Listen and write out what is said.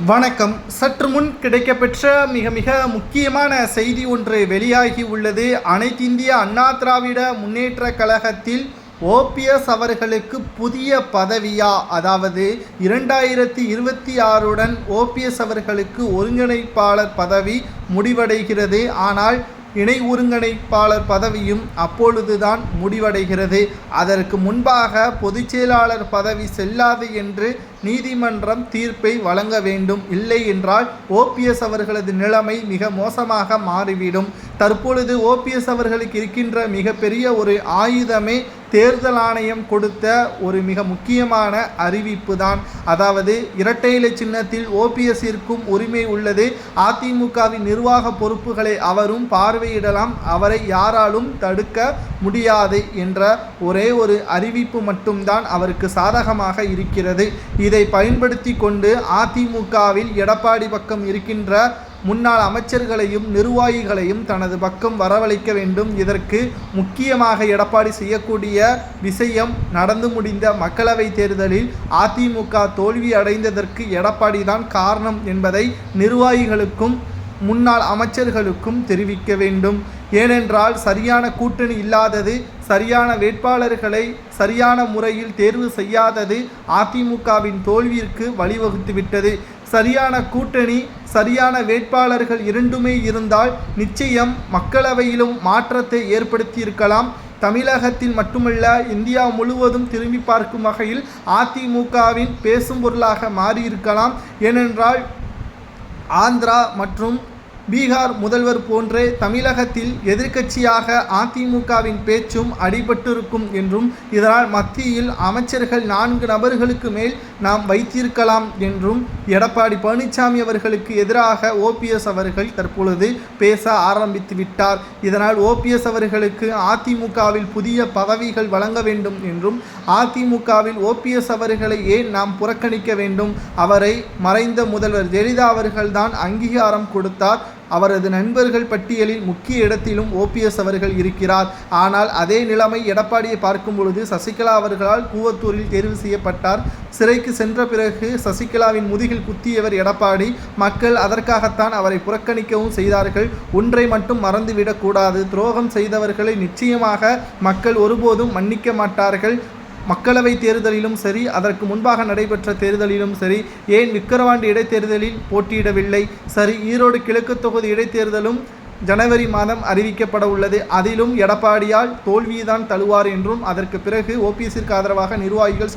வணக்கம். சற்று முன் கிடைக்கப்பெற்ற மிக மிக முக்கியமான செய்தி ஒன்று வெளியாகி உள்ளது. அனைத்திந்திய அண்ணா திராவிட முன்னேற்ற கழகத்தில் ஓபிஎஸ் அவர்களுக்கு புதிய பதவியா? அதாவது 2026 ஓபிஎஸ் அவர்களுக்கு ஒருங்கிணைப்பாளர் பதவி முடிவடைகிறது. ஆனால் இணை ஒருங்கிணைப்பாளர் பதவியும் அப்பொழுதுதான் முடிவடைகிறது. அதற்கு முன்பாக பொதுச்செயலாளர் பதவி செல்லாது என்று நீதிமன்றம் தீர்ப்பை வழங்க வேண்டும். இல்லை என்றால் ஓபிஎஸ் அவர்களது நிலைமை மிக மோசமாக மாறிவிடும். தற்பொழுது ஓபிஎஸ் அவர்களுக்கு இருக்கின்ற மிகப்பெரிய ஒரு ஆயுதமே தேர்தல் ஆணையம் கொடுத்த ஒரு மிக முக்கியமான அறிவிப்பு தான். அதாவது இரட்டை இலை சின்னத்தில் ஓபிஎஸ்ஸிற்கும் உரிமை உள்ளது. அதிமுகவின் நிர்வாக பொறுப்புகளை அவரும் பார்வையிடலாம், அவரை யாராலும் தடுக்க முடியாது என்ற ஒரே ஒரு அறிவிப்பு மட்டும்தான் அவருக்கு சாதகமாக இருக்கிறது. இதை பயன்படுத்தி கொண்டு அதிமுகவில் எடப்பாடி பக்கம் இருக்கின்ற முன்னாள் அமைச்சர்களையும் நிர்வாகிகளையும் தனது பக்கம் வரவழைக்க வேண்டும். இதற்கு முக்கியமாக எடப்பாடி செய்யக்கூடிய விஷயம், நடந்து முடிந்த மக்களவை தேர்தலில் அதிமுக தோல்வி அடைந்ததற்கு எடப்பாடி தான் காரணம் என்பதை நிர்வாகிகளுக்கும் முன்னாள் அமைச்சர்களுக்கும் தெரிவிக்க வேண்டும். ஏனென்றால் சரியான கூட்டணி இல்லாதது, சரியான வேட்பாளர்களை சரியான முறையில் தேர்வு செய்யாதது அதிமுகவின் தோல்விற்கு வழிவகுத்துவிட்டது. சரியான கூட்டணி, சரியான வேட்பாளர்கள் இரண்டுமே இருந்தால் நிச்சயம் மக்களவையிலும் மாற்றத்தை ஏற்படுத்தியிருக்கலாம். தமிழகத்தில் மட்டுமல்ல, இந்தியா முழுவதும் திரும்பி பார்க்கும் வகையில் அதிமுகவின் பேசும் பொருளாக மாறியிருக்கலாம். ஏனென்றால் ஆந்திரா மற்றும் பீகார் முதல்வர் போன்றே தமிழகத்தில் எதிர்க்கட்சியாக அதிமுகவின் பேச்சும் அடிபட்டிருக்கும் என்றும், இதனால் மத்தியில் அமைச்சர்கள் 4 நபர்களுக்கு மேல் நாம் வைத்திருக்கலாம் என்றும் எடப்பாடி பழனிசாமி அவர்களுக்கு எதிராக ஓபிஎஸ் அவர்கள் தற்பொழுது பேச ஆரம்பித்து விட்டார். இதனால் ஓபிஎஸ் அவர்களுக்கு அதிமுகவில் புதிய பதவிகள் வழங்க வேண்டும் என்றும், அதிமுகவில் ஓபிஎஸ் அவர்களை ஏன் நாம் புறக்கணிக்க வேண்டும்? அவரை மறைந்த முதல்வர் ஜெயலலிதா அவர்கள்தான் அங்கீகாரம் கொடுத்தார். அவரது நண்பர்கள் பட்டியலில் முக்கிய இடத்திலும் ஓபிஎஸ் அவர்கள் இருக்கிறார். ஆனால் அதே நிலைமை எடப்பாடியை பார்க்கும் பொழுது சசிகலா அவர்களால் கூவத்தூரில் தேர்வு செய்யப்பட்டார். சிறைக்கு சென்ற பிறகு சசிகலாவின் முதுகில் குத்தியவர் எடப்பாடி. மக்கள் அதற்காகத்தான் அவரை புறக்கணிக்கவும் செய்தார்கள். ஒன்றை மட்டும் மறந்துவிடக்கூடாது, துரோகம் செய்தவர்களை நிச்சயமாக மக்கள் ஒருபோதும் மன்னிக்க மாட்டார்கள். மக்களவை தேர்தலிலும் சரி, அதற்கு முன்பாக நடைபெற்ற தேர்தலிலும் சரி, ஏன் விக்கிரவாண்டி இடைத்தேர்தலில் போட்டியிடவில்லை? சரி, ஈரோடு கிழக்கு தொகுதி இடைத்தேர்தலும் ஜனவரி மாதம் அறிவிக்கப்பட உள்ளது. அதிலும் எடப்பாடியால் தோல்விதான் தழுவார் என்றும், அதற்கு பிறகு ஓபிஎஸ்ஸிற்கு ஆதரவாக நிர்வாகிகள்